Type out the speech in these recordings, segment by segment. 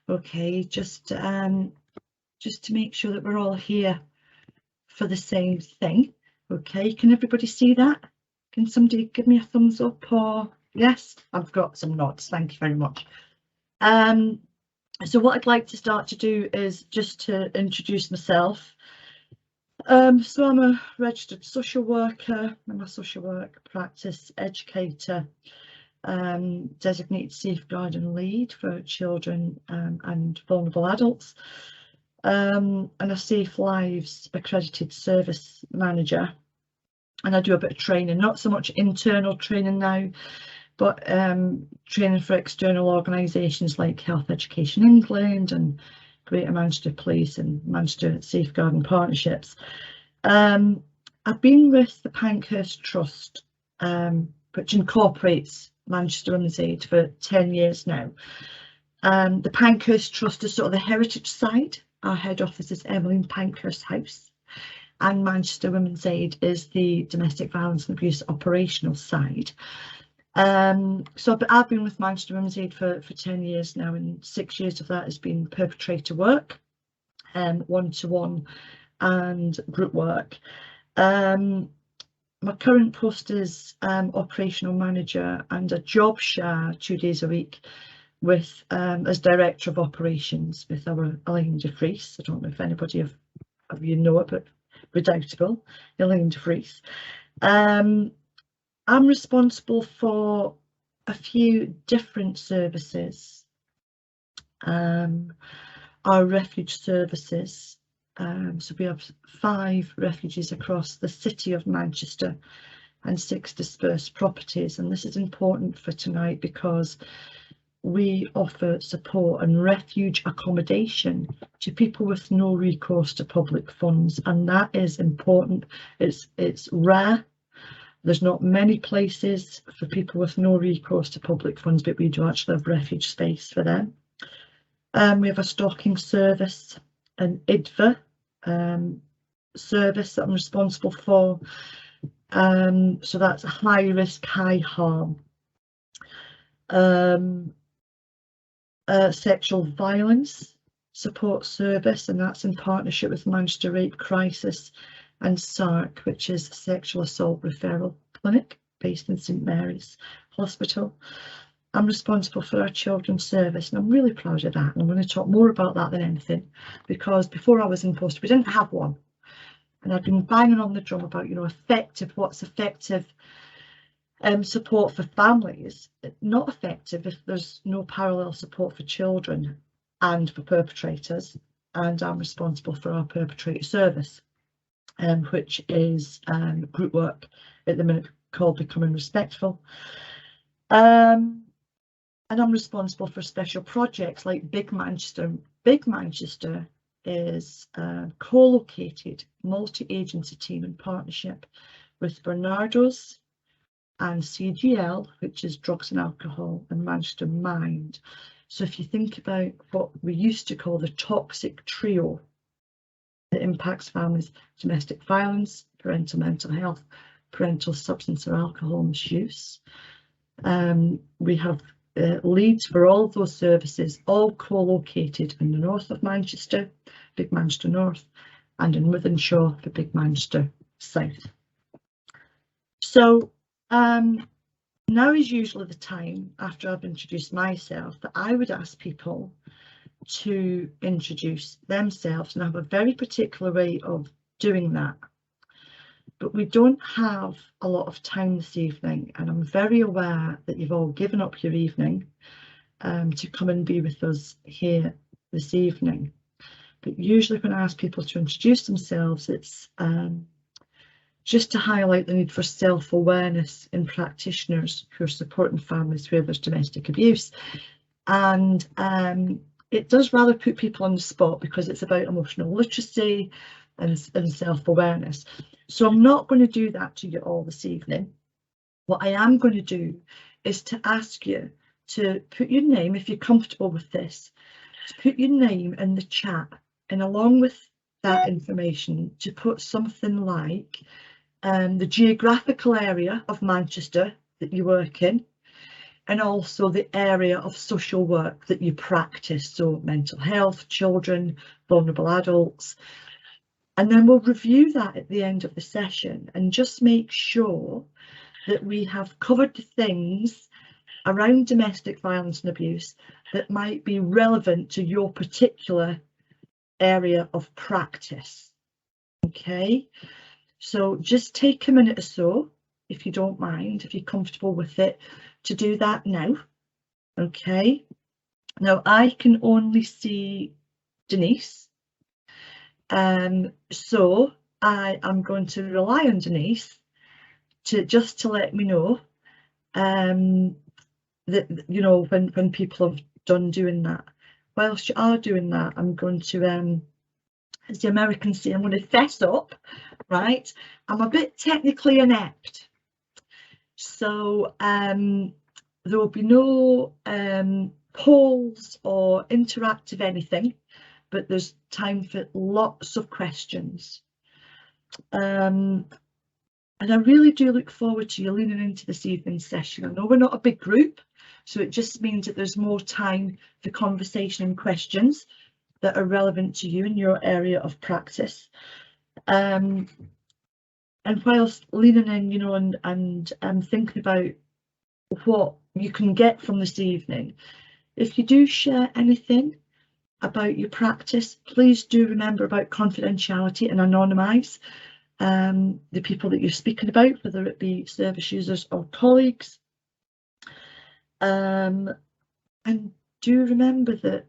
Okay, just to make sure that we're all here for the same thing. Okay, can everybody see that? Can somebody give me a thumbs up or yes? I've got some nods, thank you very much. So what I'd like to start to do is just to introduce myself. So I'm a registered social worker, I'm a social work practice educator, designated safeguarding lead for children and vulnerable adults, and a Safe Lives accredited service manager. And I do a bit of training, not so much internal training now, but training for external organisations like Health Education England and Greater Manchester Police and Manchester Safeguarding Partnerships. I've been with the Pankhurst Trust, which incorporates Manchester Women's Aid, for 10 years now. The Pankhurst Trust is sort of the heritage side. Our head office is Emmeline Pankhurst House, and Manchester Women's Aid is the domestic violence and abuse operational side. So I've been with Manchester Women's Aid for 10 years now, and 6 years of that has been perpetrator work, one-to-one and group work. My current post is operational manager and a job share 2 days a week with as director of operations with our Elaine de Vries. I don't know if anybody of you know it, but redoubtable Elaine de Vries. I'm responsible for a few different services. Our refuge services. So we have 5 refuges across the city of Manchester and 6 dispersed properties, and this is important for tonight because we offer support and refuge accommodation to people with no recourse to public funds, and that is important. It's rare. There's not many places for people with no recourse to public funds, but we do actually have refuge space for them. We have a stalking service, an IDVA service that I'm responsible for. So that's high risk, high harm. Sexual violence support service, and that's in partnership with Manchester Rape Crisis and SARC, which is a sexual assault referral clinic based in St Mary's Hospital. I'm responsible for our children's service, and I'm really proud of that, and I'm going to talk more about that than anything, because before I was in post we didn't have one, and I've been banging on the drum about, you know, what's effective support for families. Not effective if there's no parallel support for children and for perpetrators, and I'm responsible for our perpetrator service, which is group work at the minute called Becoming Respectful. And I'm responsible for special projects like Big Manchester. Big Manchester is a co-located multi-agency team in partnership with Barnardo's and CGL, which is Drugs and Alcohol, and Manchester Mind. So if you think about what we used to call the toxic trio that impacts families: domestic violence, parental mental health, parental substance or alcohol misuse. We have leads for all of those services, all co-located in the north of Manchester, Big Manchester North, and in Wythenshawe for Big Manchester South. So now is usually the time, after I've introduced myself, that I would ask people to introduce themselves, and I have a very particular way of doing that. But we don't have a lot of time this evening, and I'm very aware that you've all given up your evening to come and be with us here this evening. But usually when I ask people to introduce themselves, it's just to highlight the need for self-awareness in practitioners who are supporting families where there's domestic abuse. And it does rather put people on the spot because it's about emotional literacy and self-awareness. So I'm not going to do that to you all this evening. What I am going to do is to ask you to put your name, if you're comfortable with this, to put your name in the chat, and along with that information to put something like the geographical area of Manchester that you work in, and also the area of social work that you practice, so mental health, children, vulnerable adults. And then we'll review that at the end of the session and just make sure that we have covered the things around domestic violence and abuse that might be relevant to your particular area of practice. Okay, so just take a minute or so, if you don't mind, if you're comfortable with it, to do that now. Okay, now I can only see Denise, so I am going to rely on Denise to let me know that, you know, when people have done doing that. Whilst you are doing that, I'm going to as the Americans say, I'm going to fess up, right? I'm a bit technically inept, so there will be no polls or interactive anything, but there's time for lots of questions. And I really do look forward to you leaning into this evening's session. I know we're not a big group, so it just means that there's more time for conversation and questions that are relevant to you in your area of practice. And whilst leaning in, you know, and thinking about what you can get from this evening, if you do share anything about your practice, please do remember about confidentiality and anonymise the people that you're speaking about, whether it be service users or colleagues. And do remember that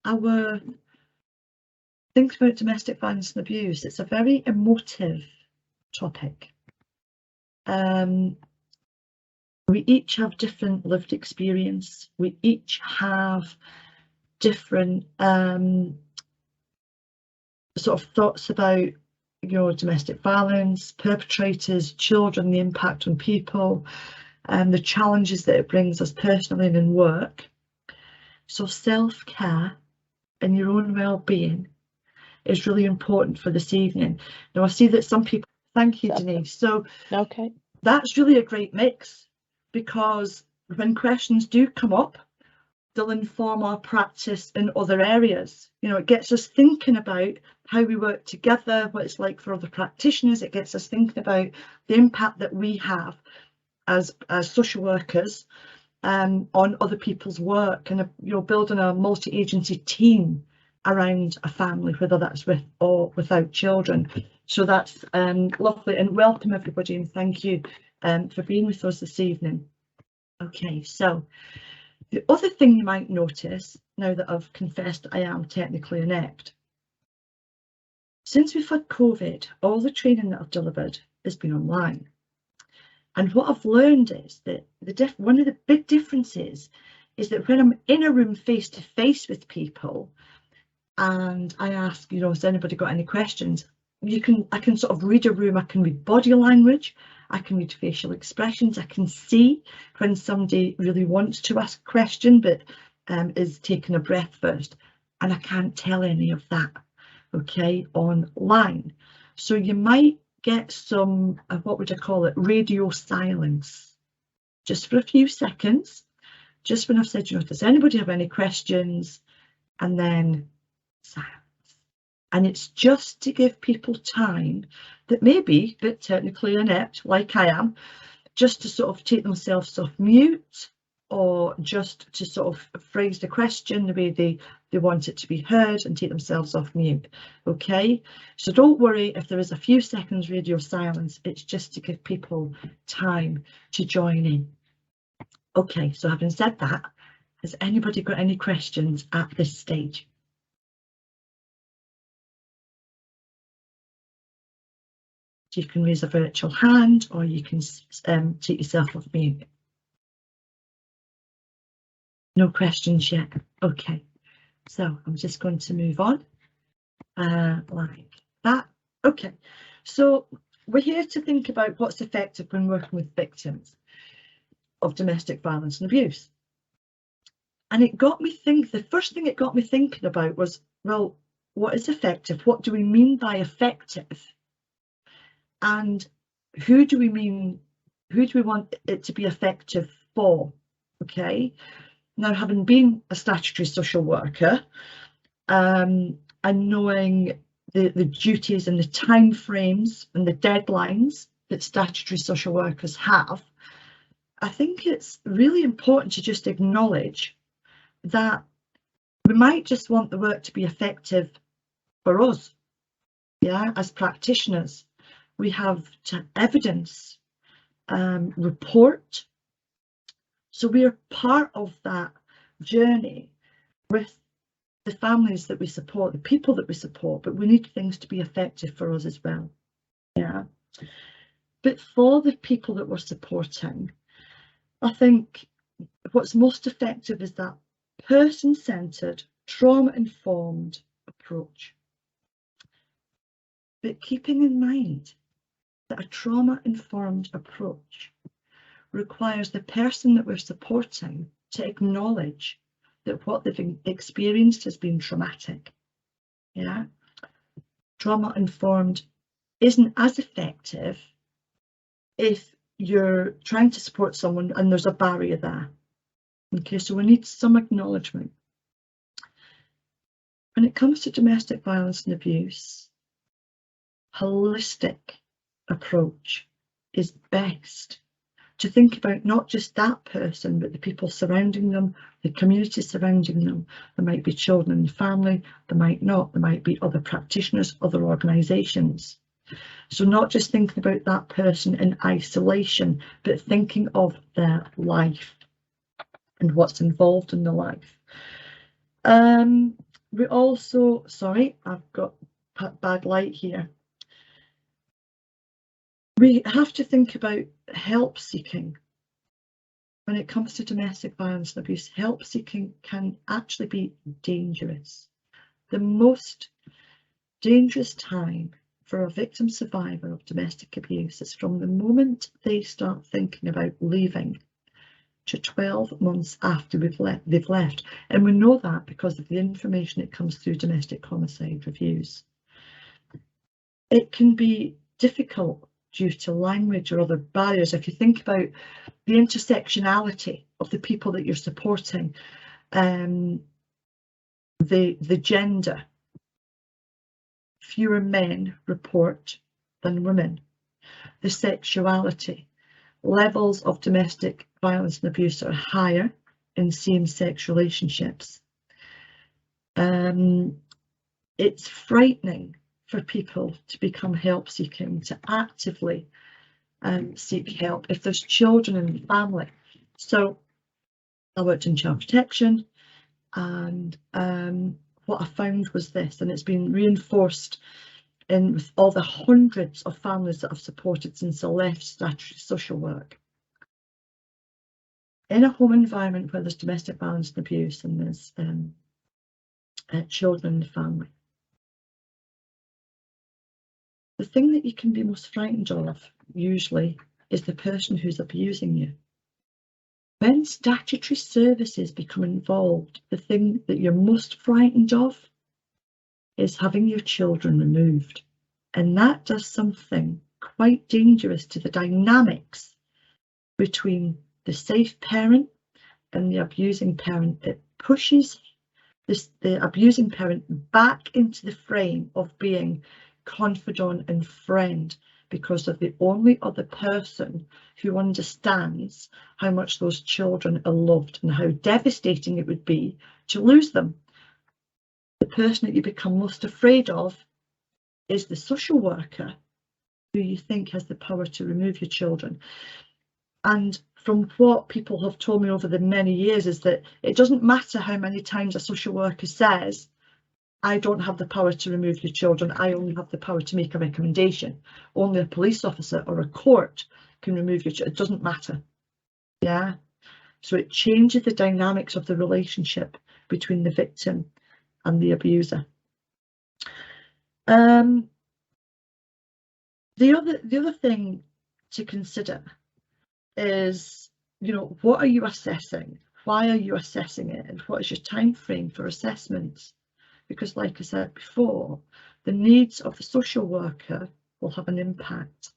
our think about domestic violence and abuse, it's a very emotive topic. We each have different lived experience. We each have different sort of thoughts about, you know, domestic violence, perpetrators, children, the impact on people, and the challenges that it brings us personally and in work. So self-care and your own well-being is really important for this evening. Now I see that some people, thank you Denise, so okay, that's really a great mix, because when questions do come up, they'll inform our practice in other areas. You know, it gets us thinking about how we work together, what it's like for other practitioners. It gets us thinking about the impact that we have as social workers on other people's work, and you're building a multi-agency team around a family, whether that's with or without children. So that's lovely, and welcome everybody, and thank you for being with us this evening. Okay, so the other thing you might notice, now that I've confessed I am technically inept, since we've had COVID, all the training that I've delivered has been online. And what I've learned is that one of the big differences is that when I'm in a room face to face with people and I ask, you know, has anybody got any questions, I can sort of read a room, I can read body language, I can read facial expressions, I can see when somebody really wants to ask a question but is taking a breath first, and I can't tell any of that, okay, online. So you might get some, what would I call it, radio silence, just for a few seconds, just when I've said, you know, does anybody have any questions, and then silence. And it's just to give people time that may be a bit technically inept, like I am, just to sort of take themselves off mute, or just to sort of phrase the question the way they want it to be heard and take themselves off mute. Okay, so don't worry if there is a few seconds radio silence, it's just to give people time to join in. Okay, so having said that, has anybody got any questions at this stage? You can raise a virtual hand, or you can take yourself off mute. No questions yet. Okay, so I'm just going to move on like that. Okay, so we're here to think about what's effective when working with victims of domestic violence and abuse. And it got me thinking, the first thing it got me thinking about was, well, what is effective? What do we mean by effective? And who do we want it to be effective for? Okay, now having been a statutory social worker and knowing the duties and the time frames and the deadlines that statutory social workers have, I think it's really important to just acknowledge that we might just want the work to be effective for us, yeah, as practitioners. We have to evidence, report. So we are part of that journey with the families that we support, the people that we support, but we need things to be effective for us as well. Yeah. But for the people that we're supporting, I think what's most effective is that person-centered, trauma-informed approach. But keeping in mind that a trauma-informed approach requires the person that we're supporting to acknowledge that what they've experienced has been traumatic. Yeah, trauma-informed isn't as effective if you're trying to support someone and there's a barrier there. Okay, so we need some acknowledgement. When it comes to domestic violence and abuse, holistic approach is best. To think about not just that person, but the people surrounding them, the community surrounding them. There might be children in the family, there might not, there might be other practitioners, other organisations. So not just thinking about that person in isolation, but thinking of their life and what's involved in the life. We also, sorry, I've got bad light here. We have to think about help seeking. When it comes to domestic violence and abuse, help seeking can actually be dangerous. The most dangerous time for a victim survivor of domestic abuse is from the moment they start thinking about leaving to 12 months after they've left. And we know that because of the information that comes through domestic homicide reviews. It can be difficult due to language or other barriers. If you think about the intersectionality of the people that you're supporting, the gender, fewer men report than women, the sexuality, levels of domestic violence and abuse are higher in same-sex relationships. It's frightening for people to become help seeking, to actively seek help if there's children in the family. So I worked in child protection, and what I found was this, and it's been reinforced in with all the hundreds of families that I've supported since I left statutory social work. In a home environment where there's domestic violence and abuse and there's children in the family, the thing that you can be most frightened of usually is the person who's abusing you. When statutory services become involved, the thing that you're most frightened of is having your children removed. And that does something quite dangerous to the dynamics between the safe parent and the abusing parent. It pushes the abusing parent back into the frame of being confidant and friend, because of the only other person who understands how much those children are loved and how devastating it would be to lose them. The person that you become most afraid of is the social worker who you think has the power to remove your children. And from what people have told me over the many years is that it doesn't matter how many times a social worker says, I don't have the power to remove your children, I only have the power to make a recommendation. Only a police officer or a court can remove your children. It doesn't matter. Yeah. So it changes the dynamics of the relationship between the victim and the abuser. The other thing to consider is, you know, what are you assessing? Why are you assessing it? And what is your time frame for assessments? Because like I said before, the needs of the social worker will have an impact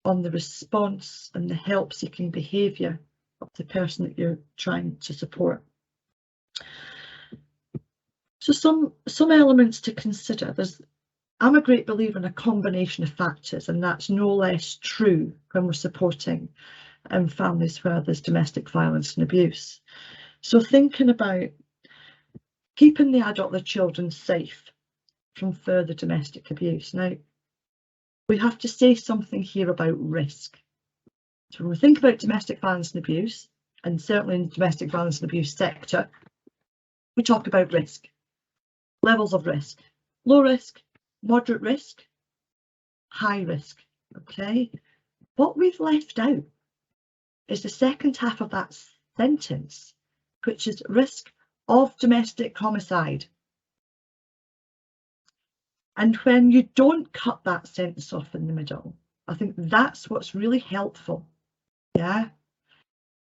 on the response and the help-seeking behaviour of the person that you're trying to support. So some elements to consider. I'm a great believer in a combination of factors, and that's no less true when we're supporting families where there's domestic violence and abuse. So thinking about keeping the adult, the children, safe from further domestic abuse. Now, we have to say something here about risk. So when we think about domestic violence and abuse, and certainly in the domestic violence and abuse sector, we talk about risk, levels of risk, low risk, moderate risk, high risk. Okay, what we've left out is the second half of that sentence, which is risk of domestic homicide. And when you don't cut that sentence off in the middle, I think that's what's really helpful. Yeah,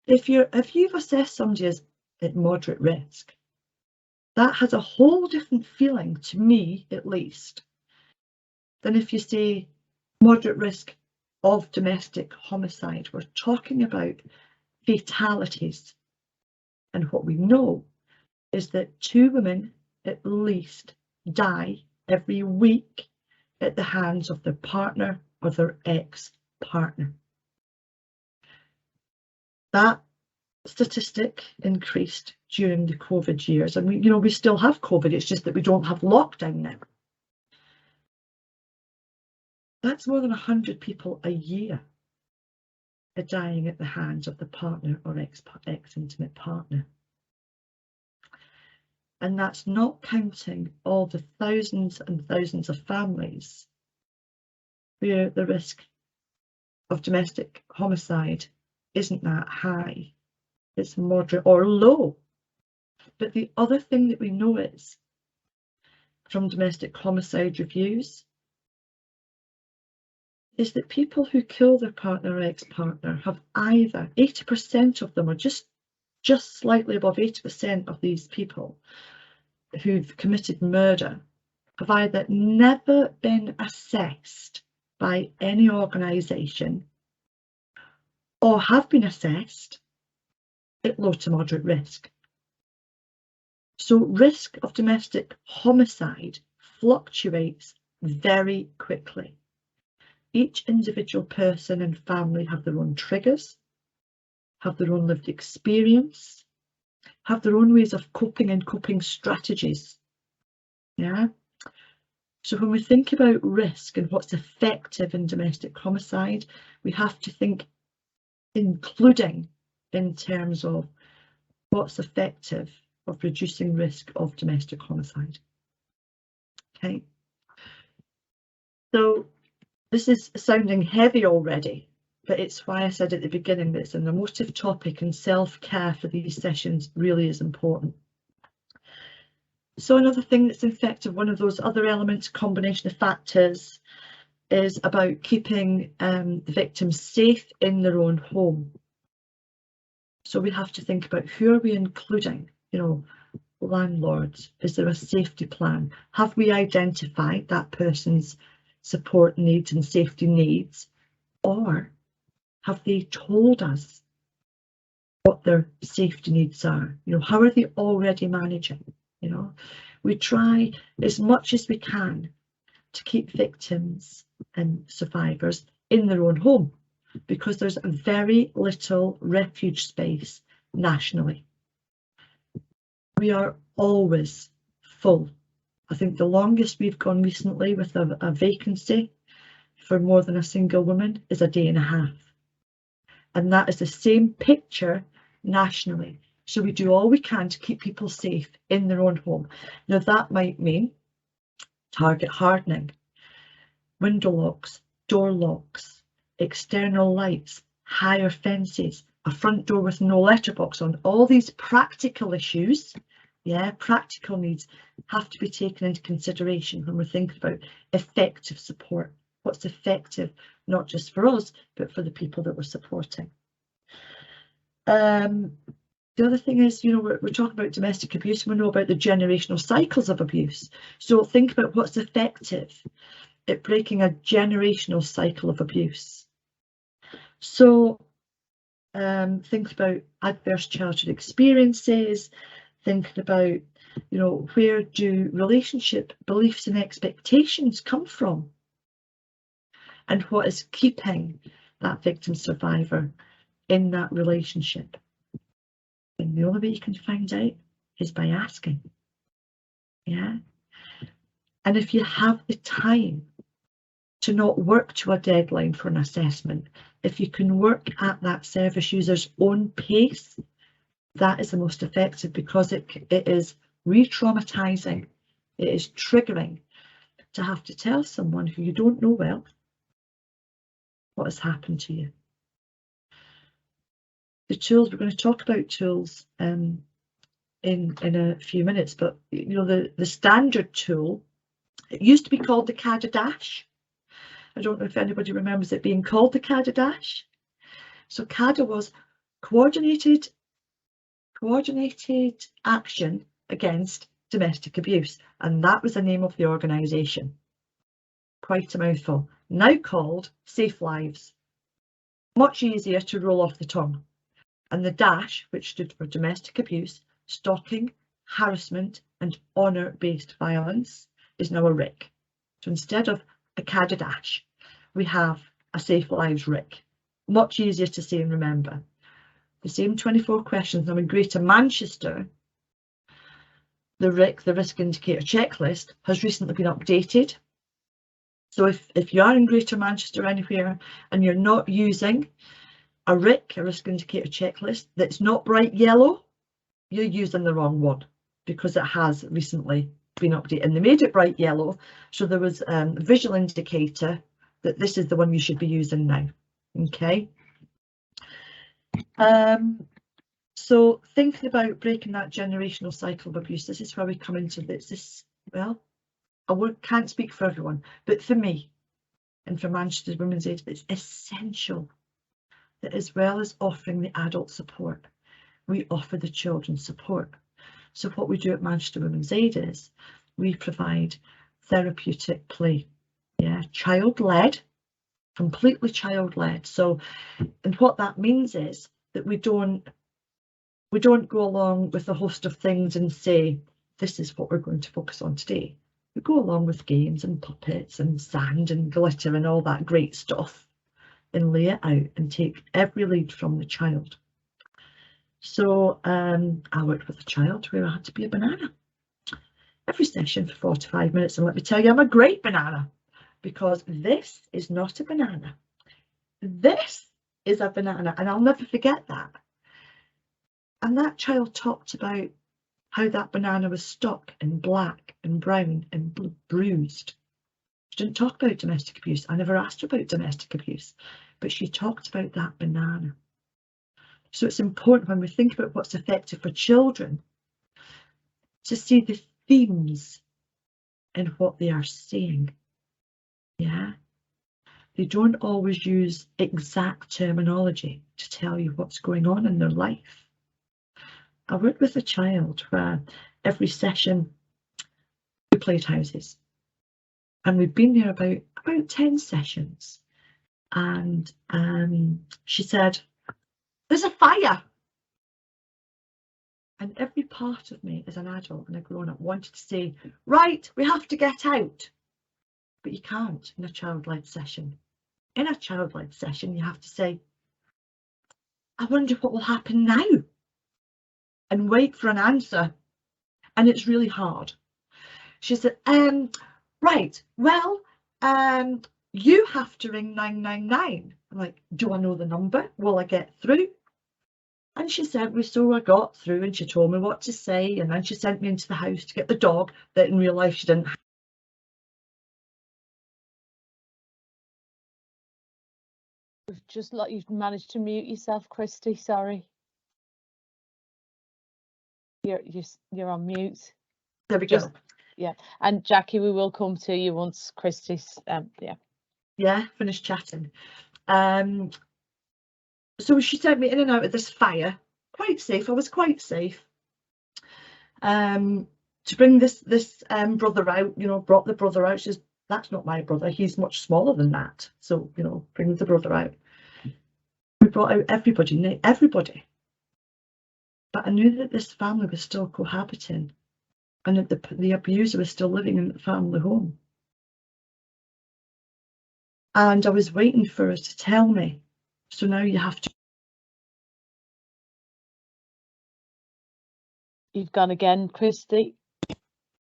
if you've assessed somebody as at moderate risk, that has a whole different feeling, to me at least, than if you say moderate risk of domestic homicide. We're talking about fatalities, and what we know is that 2 women at least die every week at the hands of their partner or their ex-partner. That statistic increased during the COVID years, and we still have COVID, it's just that we don't have lockdown now. That's more than 100 people a year are dying at the hands of the partner or ex-intimate partner. And that's not counting all the thousands and thousands of families where the risk of domestic homicide isn't that high. It's moderate or low. But the other thing that we know is, from domestic homicide reviews, is that people who kill their partner or ex-partner have either 80% of them, or just slightly above 80% of these people who've committed murder, have either never been assessed by any organisation or have been assessed at low to moderate risk. So risk of domestic homicide fluctuates very quickly. Each individual person and family have their own triggers, have their own lived experience, have their own ways of coping and coping strategies. Yeah. So when we think about risk and what's effective in domestic homicide, we have to think including in terms of what's effective of reducing risk of domestic homicide. Okay. So this is sounding heavy already, but it's why I said at the beginning that it's an emotive topic, and self-care for these sessions really is important. So another thing that's effective, one of those other elements, combination of factors, is about keeping the victims safe in their own home. So we have to think about who are we including, landlords. Is there a safety plan? Have we identified that person's support needs and safety needs, or have they told us what their safety needs are? How are they already managing? We try as much as we can to keep victims and survivors in their own home, because there's very little refuge space nationally. We are always full. I think the longest we've gone recently with a vacancy for more than a single woman is a day and a half. And that is the same picture nationally. So we do all we can to keep people safe in their own home. Now that might mean target hardening, window locks, door locks, external lights, higher fences, a front door with no letterbox on. All these practical issues, practical needs have to be taken into consideration when we're thinking about effective support. What's effective, not just for us, but for the people that we're supporting. The other thing is, we're talking about domestic abuse, and we know about the generational cycles of abuse. So think about what's effective at breaking a generational cycle of abuse. So thinking about adverse childhood experiences, thinking about, you know, where do relationship beliefs and expectations come from, and what is keeping that victim survivor in that relationship. And the only way you can find out is by asking. Yeah. And if you have the time to not work to a deadline for an assessment, if you can work at that service user's own pace, that is the most effective, because it is re-traumatizing, it is triggering to have to tell someone who you don't know well what has happened to you. The tools, we're going to talk about tools in a few minutes, but you know, the standard tool, it used to be called the CADA-DASH. I don't know if anybody remembers it being called the CADA-DASH. So CADA was coordinated action against domestic abuse, and that was the name of the organisation. Quite a mouthful. Now called Safe Lives. Much easier to roll off the tongue. And the DASH, which stood for domestic abuse, stalking, harassment and honour-based violence, is now a RIC. So instead of a CADA-DASH, we have a Safe Lives RIC. Much easier to say and remember. The same 24 questions. Now in Greater Manchester, the RIC, the Risk Indicator Checklist, has recently been updated. So if you are in Greater Manchester anywhere and you're not using a RIC, a Risk Indicator Checklist, that's not bright yellow, you're using the wrong one, because it has recently been updated, and they made it bright yellow, so there was a visual indicator that this is the one you should be using now. Okay. So thinking about breaking that generational cycle of abuse, this is where we come into this. Well, I can't speak for everyone, but for me and for Manchester Women's Aid, it's essential that as well as offering the adult support, we offer the children support. So what we do at Manchester Women's Aid is we provide therapeutic play, yeah, child-led, completely child-led. So, and what that means is that we don't go along with a host of things and say, this is what we're going to focus on today. We go along with games and puppets and sand and glitter and all that great stuff, and lay it out and take every lead from the child. So I worked with a child where I had to be a banana every session for 45 minutes, and let me tell you, I'm a great banana, because this is not a banana. This is a banana, and I'll never forget that. And that child talked about how that banana was stuck and black and brown and bruised. She didn't talk about domestic abuse. I never asked her about domestic abuse, but she talked about that banana. So it's important when we think about what's effective for children to see the themes in what they are saying. Yeah, they don't always use exact terminology to tell you what's going on in their life. I worked with a child where every session we played houses, and we've been there about 10 sessions, and she said, there's a fire. And every part of me as an adult and a grown-up wanted to say, right, we have to get out. But you can't in a child-led session. In a child-led session, you have to say, I wonder what will happen now, and wait for an answer. And it's really hard. She said, right, well, you have to ring 999. I'm like, do I know the number? Will I get through? And she said, so I got through, and she told me what to say, and then she sent me into the house to get the dog that in real life she didn't have. Just like you've managed to mute yourself, Christy, sorry. You're on mute. There we go. Yeah, and Jackie, we will come to you once Christy's finished chatting. So she sent me in and out of this fire, quite safe. I was quite safe. To bring this brother out, you know, brought the brother out. She says, that's not my brother, he's much smaller than that. So, you know, bring the brother out. we brought out everybody. But I knew that this family was still cohabiting and that the abuser was still living in the family home. And I was waiting for her to tell me. So now you have to. You've gone again, Christy.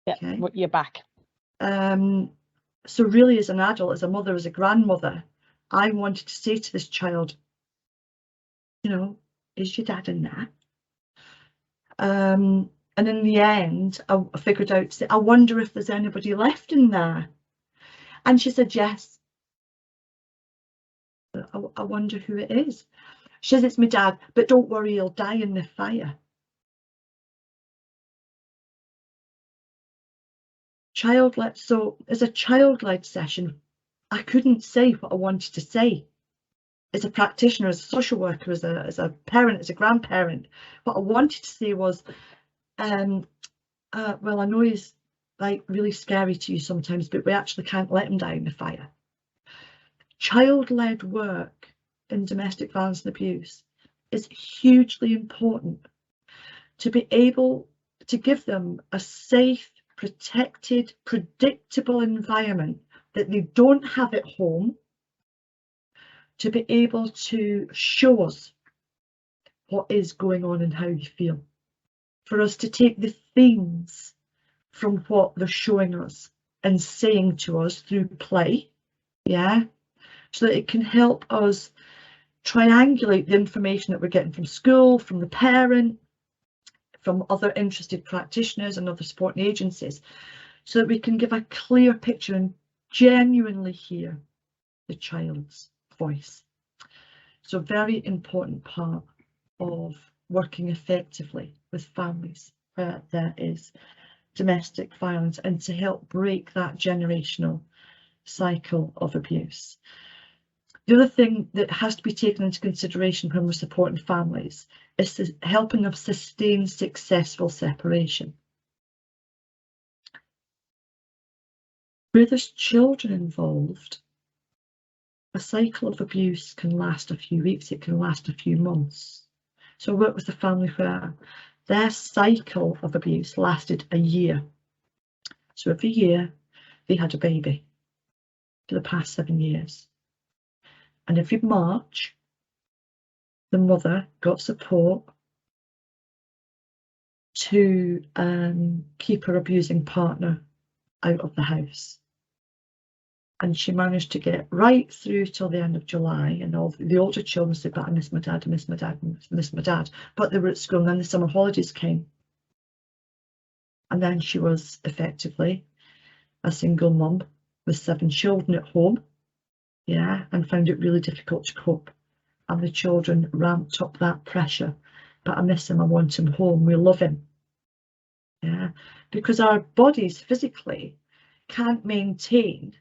Yeah, Okay. you're back. So really, as an adult, as a mother, as a grandmother, I wanted to say to this child, you know, is your dad in there? And in the end, I figured out, I wonder if there's anybody left in there. And she said, yes. I wonder who it is. She says, it's my dad, but don't worry, he'll die in the fire. So as a child-led session, I couldn't say what I wanted to say. As a practitioner, as a social worker, as a parent, as a grandparent, what I wanted to say was, well, I know he's like really scary to you sometimes, but we actually can't let him die in the fire. Child-led work in domestic violence and abuse is hugely important to be able to give them a safe, protected, predictable environment that they don't have at home, to be able to show us what is going on and how you feel, for us to take the themes from what they're showing us and saying to us through play, yeah, so that it can help us triangulate the information that we're getting from school, from the parent, from other interested practitioners and other supporting agencies, so that we can give a clear picture and genuinely hear the child's voice. So a very important part of working effectively with families where there is domestic violence, and to help break that generational cycle of abuse. The other thing that has to be taken into consideration when we're supporting families is helping them sustain successful separation. Where there's children involved, a cycle of abuse can last a few weeks, it can last a few months. So I worked with a family where their cycle of abuse lasted a year. So every year they had a baby for the past 7 years. And every March, the mother got support to keep her abusing partner out of the house. And she managed to get right through till the end of July, and all the older children said, but I miss my dad, I miss my dad, I miss my dad. But they were at school, and then the summer holidays came. And then she was effectively a single mum with 7 children at home, yeah, and found it really difficult to cope. And the children ramped up that pressure. But I miss him, I want him home, we love him. Yeah, because our bodies physically can't maintain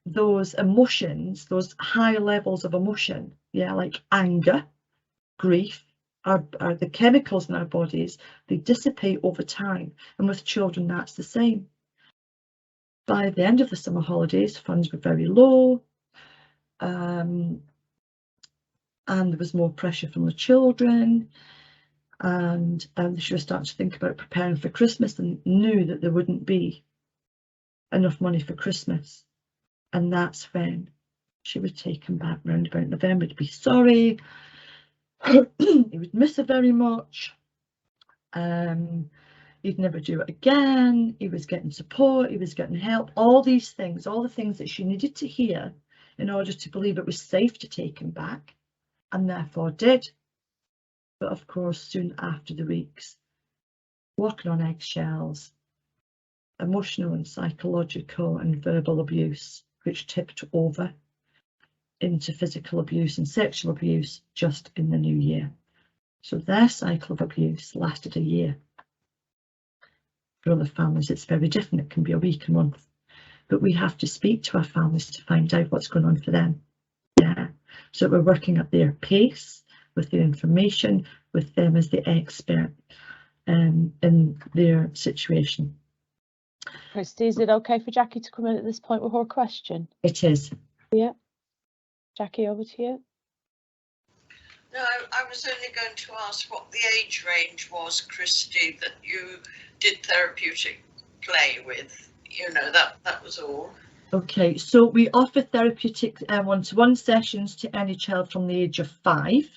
those emotions, those high levels of emotion, yeah, like anger, grief, are the chemicals in our bodies, they dissipate over time. And with children, that's the same. By the end of the summer holidays, funds were very low, and there was more pressure from the children, and she was starting to think about preparing for Christmas and knew that there wouldn't be enough money for Christmas. And that's when she was taken back round about November to be sorry. He would miss her very much. He'd never do it again. He was getting support, he was getting help, all these things, all the things that she needed to hear in order to believe it was safe to take him back, and therefore did. But of course, soon after the weeks, walking on eggshells, emotional and psychological and verbal abuse, which tipped over into physical abuse and sexual abuse just in the new year. So their cycle of abuse lasted a year. For other families, it's very different. It can be a week, a month. But we have to speak to our families to find out what's going on for them. Yeah. So we're working at their pace, with their information, with them as the expert in their situation. Christy, is it okay for Jackie to come in at this point with her question? It is. Yeah. Jackie, over to you. No, I was only going to ask what the age range was, Christy, that you did therapeutic play with. You know, that was all. Okay, so we offer therapeutic one-to-one sessions to any child from the age of 5.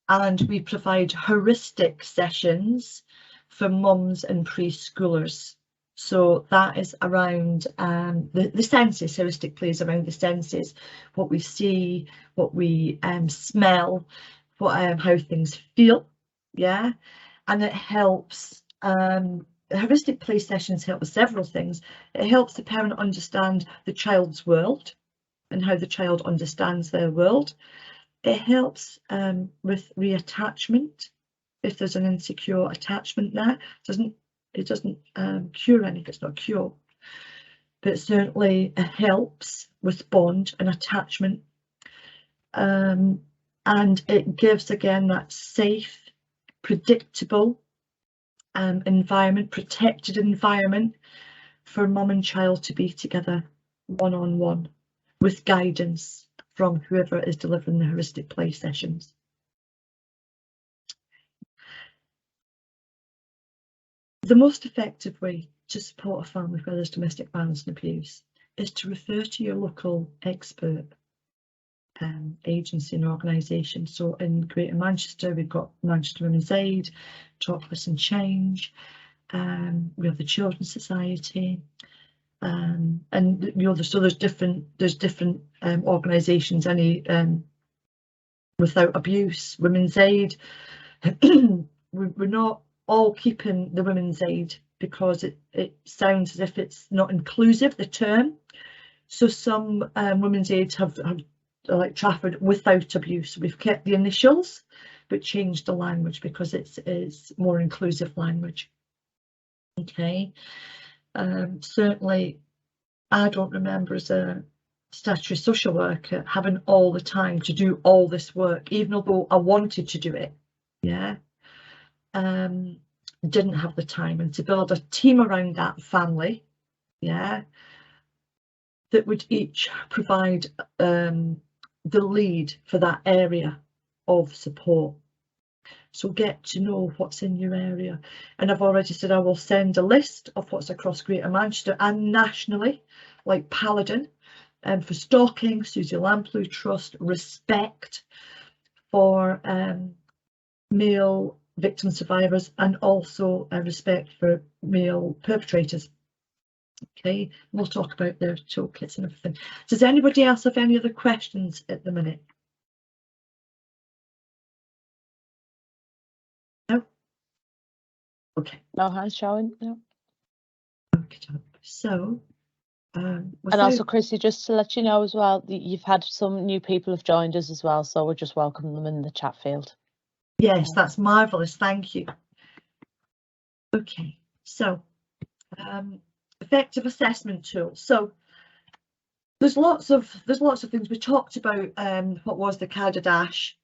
And we provide heuristic sessions for mums and preschoolers. So that is around the senses. Heuristic plays around the senses, what we see, what we smell, what how things feel. Yeah, and it helps. Heuristic play sessions help with several things. It helps the parent understand the child's world and how the child understands their world. It helps with reattachment if there's an insecure attachment there. It doesn't cure anything, it's not a cure, but certainly it helps with bond and attachment. And it gives, again, that safe, predictable environment, protected environment for mum and child to be together one-on-one with guidance from whoever is delivering the heuristic play sessions. The most effective way to support a family where there's domestic violence and abuse is to refer to your local expert agency and organisation. So in Greater Manchester, we've got Manchester Women's Aid, Talk Listen Change, we have the Children's Society, and you know, so there's different organisations. Any Without Abuse, Women's Aid. We're not all keeping the Women's Aid because it sounds as if it's not inclusive, the term. So some Women's Aids have like Trafford Without Abuse. We've kept the initials but changed the language because it's more inclusive language. Okay. Certainly I don't remember as a statutory social worker having all the time to do all this work, even although I wanted to do it. Yeah. Didn't have the time, and to build a team around that family, yeah, that would each provide the lead for that area of support. So get to know what's in your area, and I've already said I will send a list of what's across Greater Manchester and nationally, like Paladin, and for stalking, Susie Lamplugh Trust, Respect for male victim survivors, and also Respect for male perpetrators. Okay, we'll talk about their toolkits and everything. Does anybody else have any other questions at the minute? No? Okay. No hands showing, no. Okay, so and also, Chrissy, just to let you know as well, you've had some new people have joined us as well, so we're just welcoming them in the chat field. Yes, that's marvellous, thank you. Okay, so effective assessment tools. So there's lots of things. We talked about what was the CADA Dash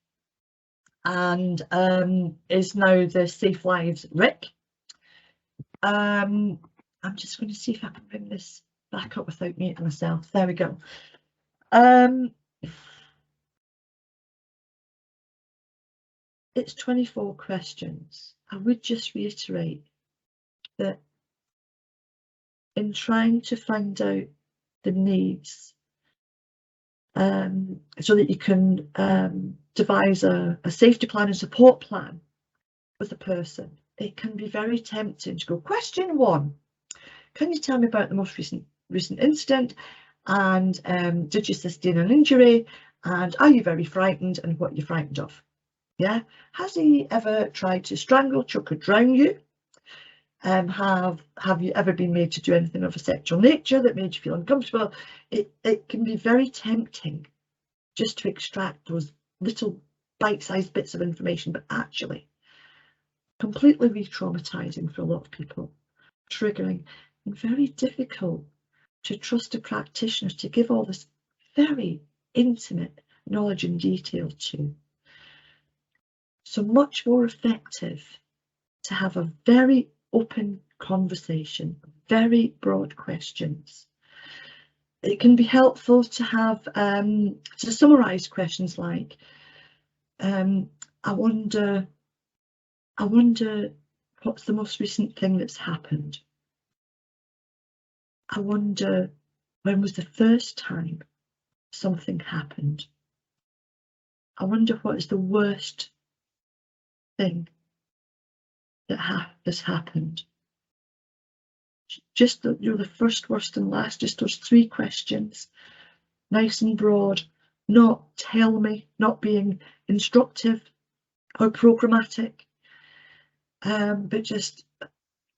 and is now the Safe Lives RIC. I'm just going to see if I can bring this back up without muting myself. There we go. It's 24 questions. I would just reiterate that in trying to find out the needs so that you can devise a safety plan and support plan with a person, it can be very tempting to go, question 1, can you tell me about the most recent incident, and did you sustain an injury, and are you very frightened, and what are you frightened of? Yeah, has he ever tried to strangle, choke or drown you? Have you ever been made to do anything of a sexual nature that made you feel uncomfortable? It can be very tempting just to extract those little bite-sized bits of information, but actually completely re-traumatizing for a lot of people, triggering, and very difficult to trust a practitioner to give all this very intimate knowledge and detail to. So much more effective to have a very open conversation, very broad questions. It can be helpful to have to summarize questions like, I wonder what's the most recent thing that's happened. I wonder when was the first time something happened. I wonder what is the worst thing that has happened. Just the first, worst and last, just those 3 questions, nice and broad, not tell me, not being instructive or programmatic, but just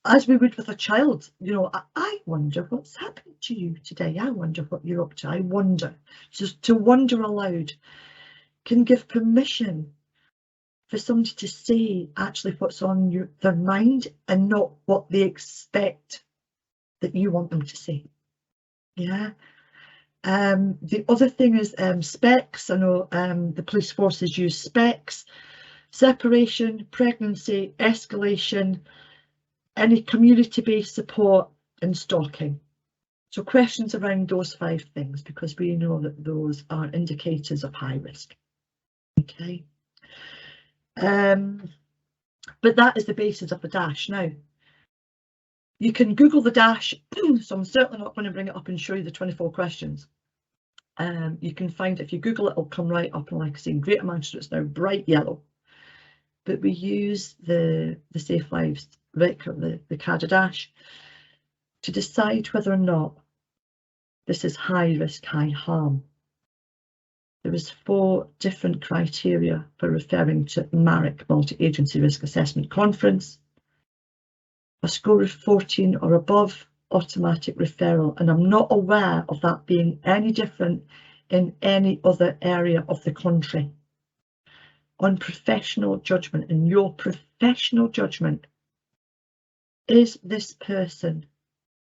as we would with a child, you know, I wonder what's happened to you today. I wonder what you're up to. I wonder. Just to wonder aloud can give permission for somebody to say actually what's on their mind and not what they expect that you want them to say. Yeah. The other thing is specs. I know the police forces use specs, separation, pregnancy, escalation, any community-based support and stalking. So questions around those 5 things, because we know that those are indicators of high risk. Okay. But that is the basis of the DASH. Now, you can Google the DASH, so I'm certainly not going to bring it up and show you the 24 questions. You can find, if you Google it, it'll come right up, and like I say, in Greater Manchester it's now bright yellow. But we use the Safe Lives RIC, or the CADA DASH, to decide whether or not this is high risk, high harm. There is 4 different criteria for referring to MARIC, Multi-Agency Risk Assessment Conference. A score of 14 or above, automatic referral, and I'm not aware of that being any different in any other area of the country. On professional judgment, in your professional judgment, is this person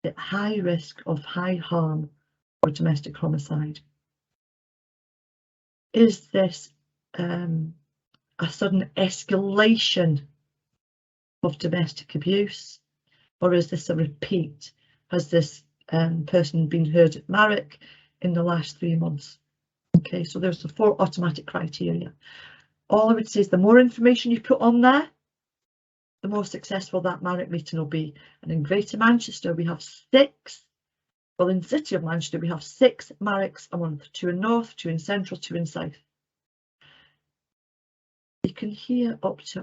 at high risk of high harm or domestic homicide? Is this a sudden escalation of domestic abuse, or is this a repeat? Has this person been heard at MARIC in the last 3 months? Okay, so there's the 4 automatic criteria. All I would say is the more information you put on there, the more successful that MARIC meeting will be. And in Greater Manchester we have 6. Well, in the City of Manchester we have 6 MARICs a month, 2 in North, 2 in Central, 2 in South. You can hear up to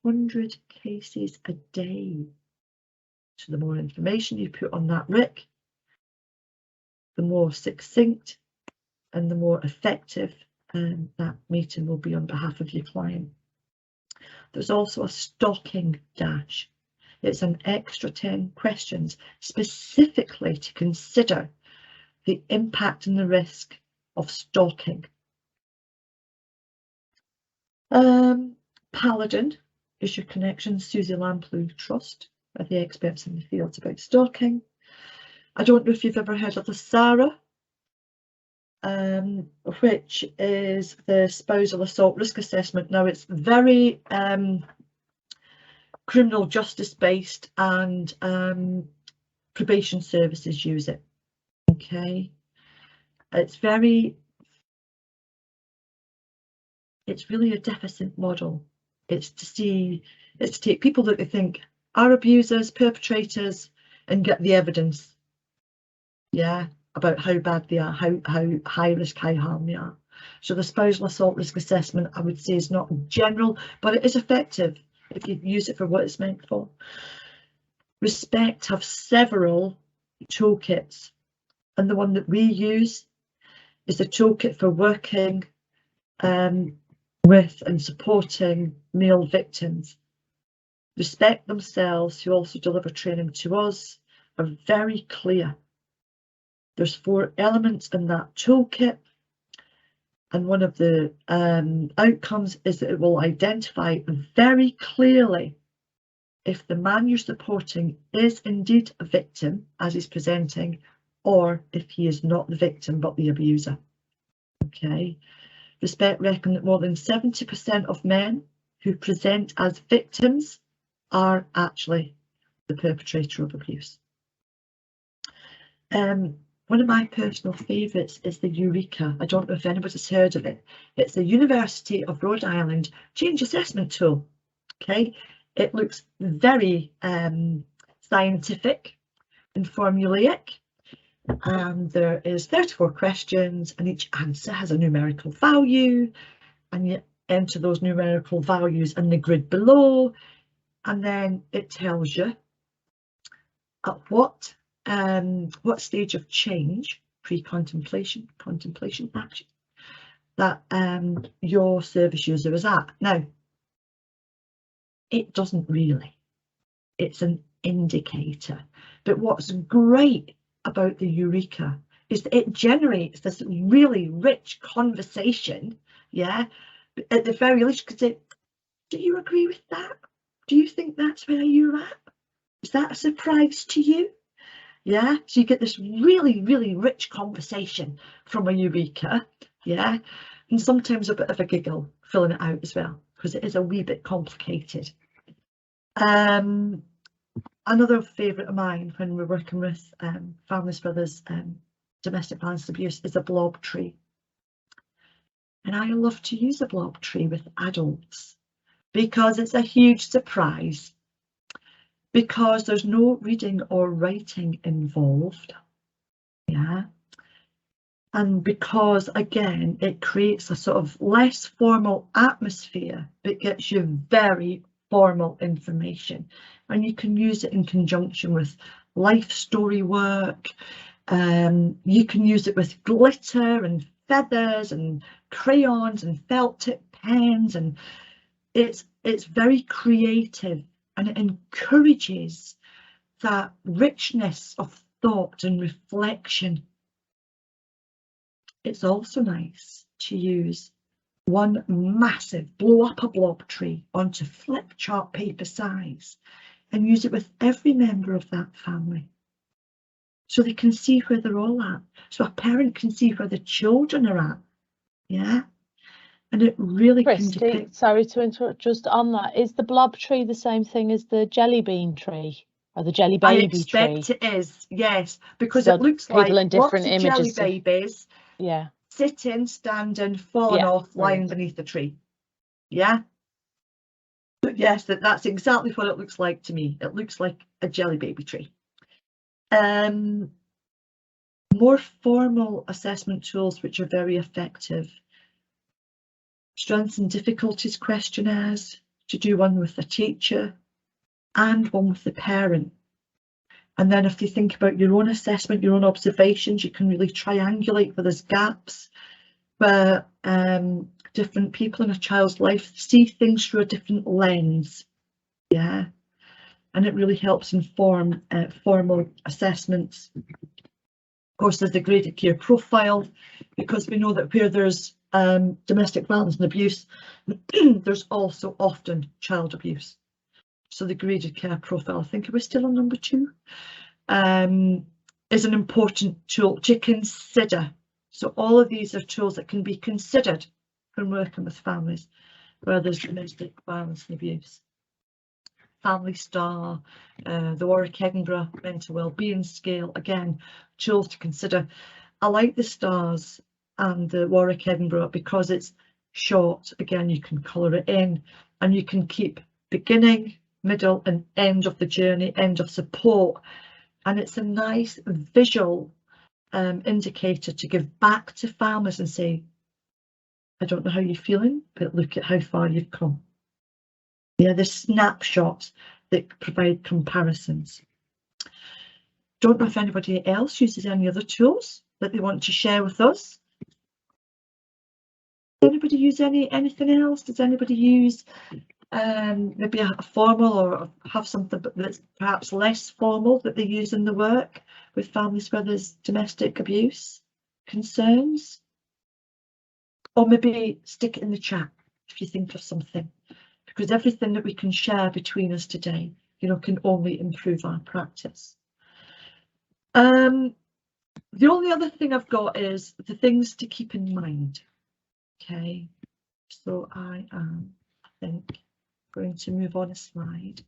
100 cases a day. So the more information you put on that RIC, the more succinct and the more effective that meeting will be on behalf of your client. There's also a stalking DASH. It's an extra 10 questions specifically to consider the impact and the risk of stalking. Paladin is your connection, Susie Lamplugh Trust, are the experts in the field about stalking. I don't know if you've ever heard of the SARA, which is the Spousal Assault Risk Assessment. Now it's very criminal justice based, and probation services use it. Okay, it's really a deficit model. It's to take people that they think are abusers, perpetrators, and get the evidence, yeah, about how bad they are, how high risk, high harm they are. So the spousal assault risk assessment, I would say, is not general, but it is effective if you use it for what it's meant for. Respect have several toolkits, and the one that we use is a toolkit for working with and supporting male victims. Respect themselves, who also deliver training to us, are very clear. There's 4 elements in that toolkit, and one of the outcomes is that it will identify very clearly if the man you're supporting is indeed a victim as he's presenting, or if he is not the victim but the abuser. Okay. Respect reckon that more than 70% of men who present as victims are actually the perpetrator of abuse. one of my personal favourites is the Eureka. I don't know if anybody's heard of it. It's the University of Rhode Island Change Assessment Tool. Okay, it looks very scientific and formulaic, and there is 34 questions, and each answer has a numerical value, and you enter those numerical values in the grid below, and then it tells you at what stage of change, pre-contemplation, contemplation, action, that your service user is at. Now, it doesn't really. It's an indicator. But what's great about the Eureka is that it generates this really rich conversation, yeah? At the very least, could say, do you agree with that? Do you think that's where you're at? Is that a surprise to you? Yeah, so you get this really, really rich conversation from a Eureka, yeah? And sometimes a bit of a giggle filling it out as well, because it is a wee bit complicated. Another favourite of mine when we're working with families for this domestic violence and abuse is a blob tree. And I love to use a blob tree with adults because it's a huge surprise, because there's no reading or writing involved, yeah, and because again it creates a sort of less formal atmosphere but gets you very formal information, and you can use it in conjunction with life story work. You can use it with glitter and feathers and crayons and felt tip pens, and it's very creative, and it encourages that richness of thought and reflection. It's also nice to use one massive blow up a blob tree onto flip chart paper size and use it with every member of that family, so they can see where they're all at, so a parent can see where the children are at, yeah? And it really Christy, can depict... Sorry to interrupt, just on that, is the blob tree the same thing as the jelly bean tree or the jelly baby tree? I expect it is, yes, because so it looks people like in different lots of images jelly babies, yeah, sitting, standing, falling off, lying beneath the tree, yeah? But yes, that's exactly what it looks like to me. It looks like a jelly baby tree. More formal assessment tools which are very effective. Strengths and difficulties questionnaires, to do one with the teacher and one with the parent. And then if you think about your own assessment, your own observations, you can really triangulate where there's gaps, where different people in a child's life see things through a different lens, yeah? And it really helps inform formal assessments. Of course, there's the graded care profile, because we know that where there's domestic violence and abuse, there's also often child abuse. So the graded care profile, I think we're still on number 2, is an important tool to consider. So all of these are tools that can be considered when working with families where there's domestic violence and abuse. Family Star, the Warwick Edinburgh Mental Wellbeing Scale, again, tools to consider. I like the stars and the Warwick Edinburgh because it's short. Again, you can colour it in, and you can keep beginning, middle and end of the journey, end of support, and it's a nice visual indicator to give back to families and say, I don't know how you're feeling, but look at how far you've come. Yeah, the snapshots that provide comparisons. Don't know if anybody else uses any other tools that they want to share with us. Does anybody use anything else? Does anybody use maybe a formal, or have something that's perhaps less formal that they use in the work with families where there's domestic abuse concerns? Or maybe stick it in the chat if you think of something, because everything that we can share between us today, you know, can only improve our practice. The only other thing I've got is the things to keep in mind. Okay, so I am, I think, going to move on a slide.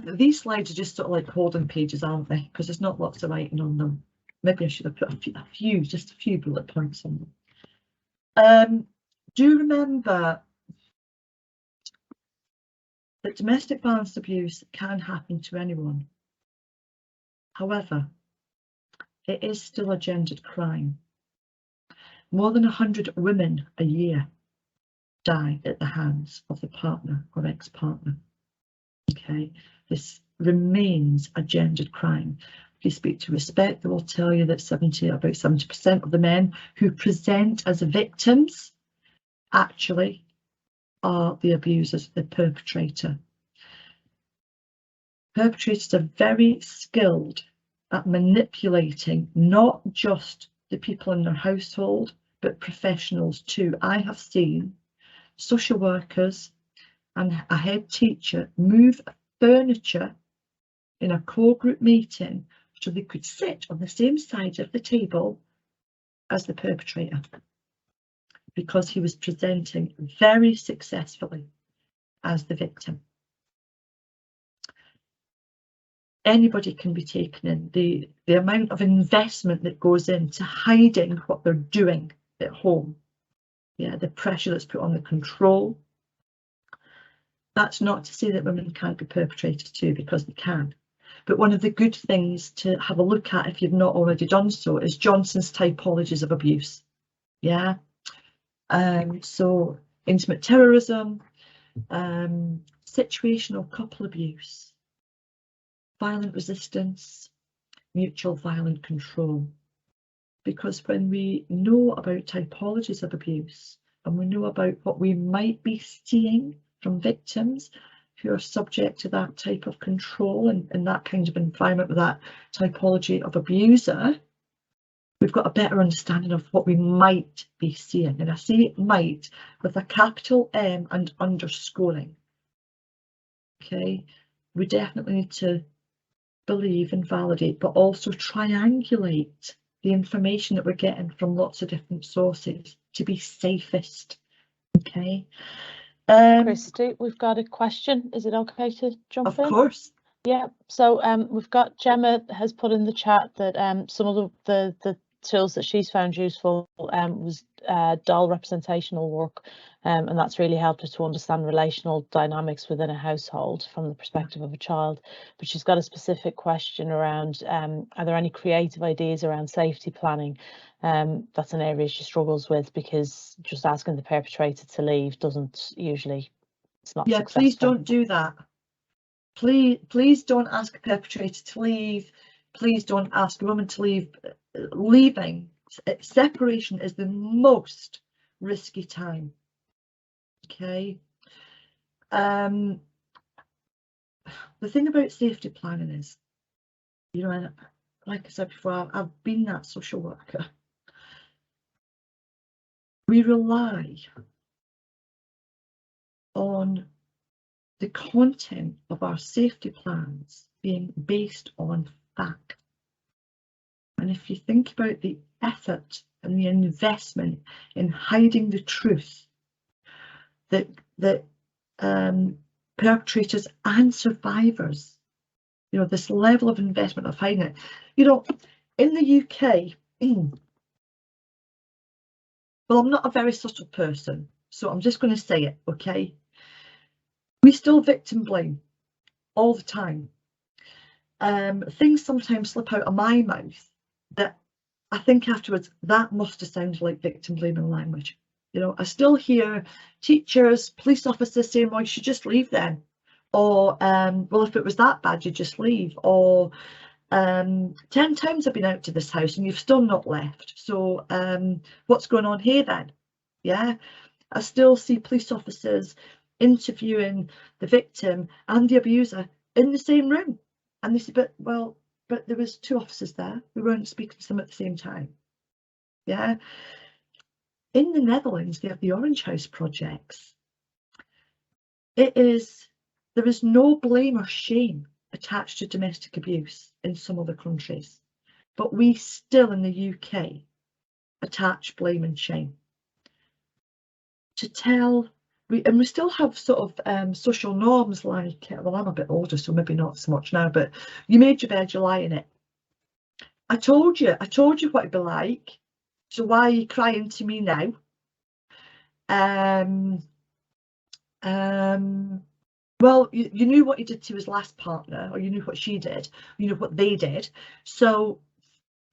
These slides are just sort of like holding pages, aren't they? Because there's not lots of writing on them. Maybe I should have put just a few bullet points on them. Do remember that domestic violence abuse can happen to anyone. However, it is still a gendered crime. More than 100 women a year die at the hands of the partner or ex-partner. Okay, this remains a gendered crime. If you speak to Respect, they will tell you that about 70% of the men who present as victims actually are the abusers, the perpetrator. Perpetrators are very skilled at manipulating not just the people in their household, but professionals too. I have seen social workers and a head teacher move furniture in a core group meeting so they could sit on the same side of the table as the perpetrator, because he was presenting very successfully as the victim. Anybody can be taken in. The amount of investment that goes into hiding what they're doing at home, yeah, the pressure that's put on the control. That's not to say that women can't be perpetrators too, because they can. But one of the good things to have a look at, if you've not already done so, is Johnson's typologies of abuse. Yeah. So intimate terrorism, situational couple abuse, violent resistance, mutual violent control. Because when we know about typologies of abuse and we know about what we might be seeing from victims who are subject to that type of control and that kind of environment with that typology of abuser, we've got a better understanding of what we might be seeing. And I say might with a capital M and underscoring. Okay, we definitely need to believe and validate, but also triangulate the information that we're getting from lots of different sources to be safest. Okay. Christy, we've got a question. Is it okay to jump in? Of course. Yeah. So we've got Gemma has put in the chat that some of the tools that she's found useful was doll representational work, and that's really helped her to understand relational dynamics within a household from the perspective of a child. But she's got a specific question around are there any creative ideas around safety planning? That's an area she struggles with, because just asking the perpetrator to leave doesn't usually, it's not successful. Please don't do that. Please don't ask a perpetrator to leave. Please don't ask a woman to leave. Leaving, separation is the most risky time. Okay. The thing about safety planning is, you know, like I said before, I've been that social worker. We rely on the content of our safety plans being based on fact. And if you think about the effort and the investment in hiding the truth that perpetrators and survivors, you know, this level of investment of hiding it, you know, in the UK, well, I'm not a very subtle person, so I'm just going to say it, okay? We still victim blame all the time. Things sometimes slip out of my mouth that I think afterwards, that must have sounded like victim blaming language. You know, I still hear teachers, police officers saying, well, you should just leave then. Or, well, if it was that bad, you just leave. Or 10 times I've been out to this house and you've still not left. So what's going on here then? Yeah, I still see police officers interviewing the victim and the abuser in the same room. And they say, but there was 2 officers there. We weren't speaking to them at the same time. Yeah. In the Netherlands, they have the Orange House projects. There is no blame or shame attached to domestic abuse in some other countries, but we still in the UK attach blame and shame. we still have sort of social norms like, well, I'm a bit older, so maybe not so much now, but you made your bed, you lie in it. I told you what it'd be like. So why are you crying to me now? Well, you knew what he did to his last partner, or you knew what she did, you know what they did, so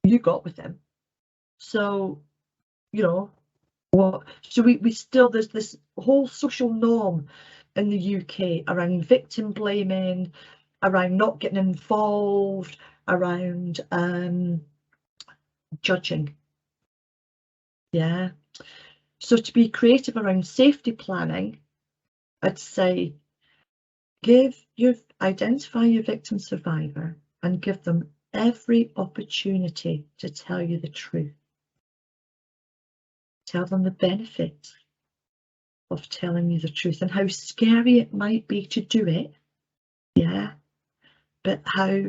you got with them. So, you know, what? So we still, there's this whole social norm in the UK around victim blaming, around not getting involved, around judging. Yeah. So to be creative around safety planning, I'd say identify your victim survivor and give them every opportunity to tell you the truth. Tell them the benefits of telling you the truth and how scary it might be to do it. Yeah, but how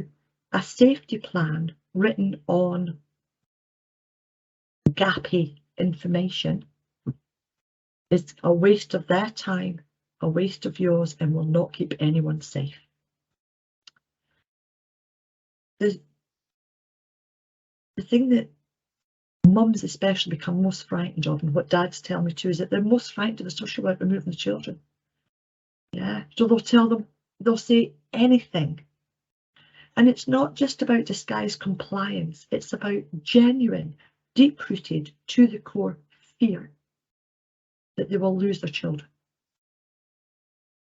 a safety plan written on gappy information is a waste of their time, a waste of yours, and will not keep anyone safe. The thing that mums especially become most frightened of, and what dads tell me too, is that they're most frightened of the social work removing the children. Yeah, so they'll tell them, they'll say anything. And it's not just about disguised compliance, it's about genuine, deep-rooted, to the core fear that they will lose their children.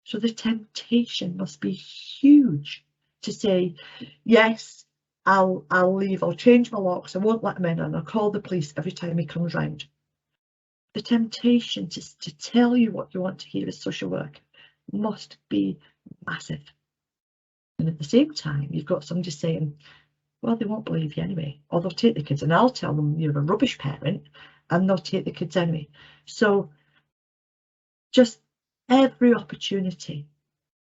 So the temptation must be huge to say, yes, I'll leave, I'll change my locks, I won't let him in, and I'll call the police every time he comes round. The temptation to tell you what you want to hear as social work must be massive. And at the same time, you've got somebody saying, well, they won't believe you anyway, or they'll take the kids, and I'll tell them you're a rubbish parent, and they'll take the kids anyway. So just every opportunity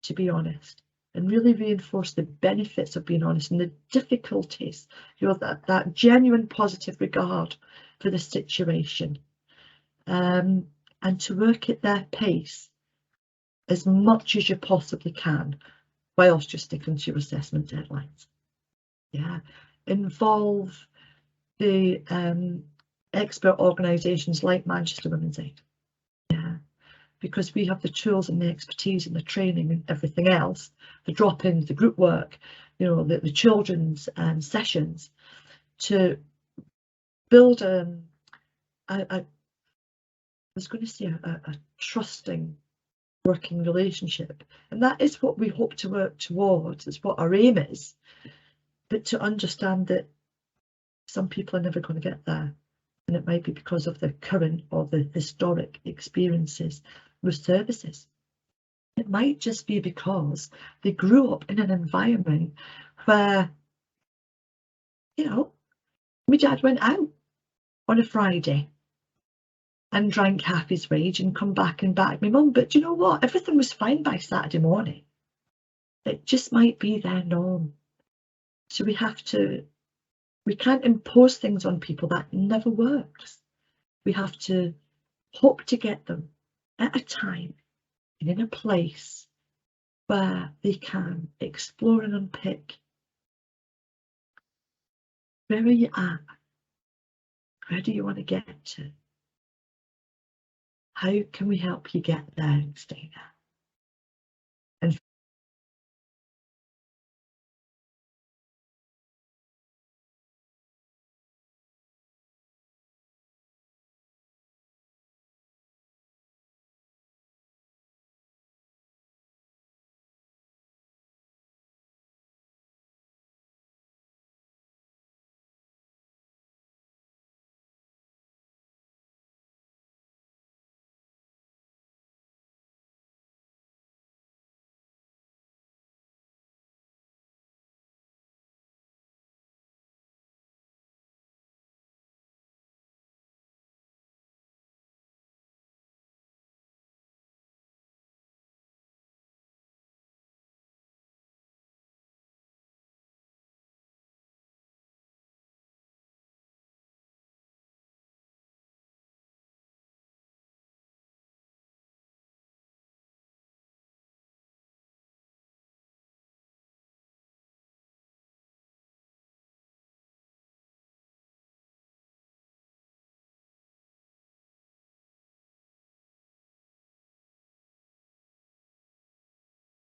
to be honest and really reinforce the benefits of being honest and the difficulties, you know, that genuine positive regard for the situation, and to work at their pace as much as you possibly can whilst you're sticking to your assessment deadlines. Yeah, involve the expert organisations like Manchester Women's Aid. Yeah, because we have the tools and the expertise and the training and everything else, the drop-ins, the group work, you know, the children's sessions, to build I was going to say a trusting working relationship, and that is what we hope to work towards. It's what our aim is, but to understand that some people are never going to get there, and it might be because of the current or the historic experiences with services. It might just be because they grew up in an environment where, you know, my dad went out on a Friday and drank half his wage and come back and back my mum. But you know what? Everything was fine by Saturday morning. It just might be their norm. So we can't impose things on people. That never works. We have to hope to get them at a time and in a place where they can explore and unpick. Where are you at? Where do you want to get to? How can we help you get there, Stina?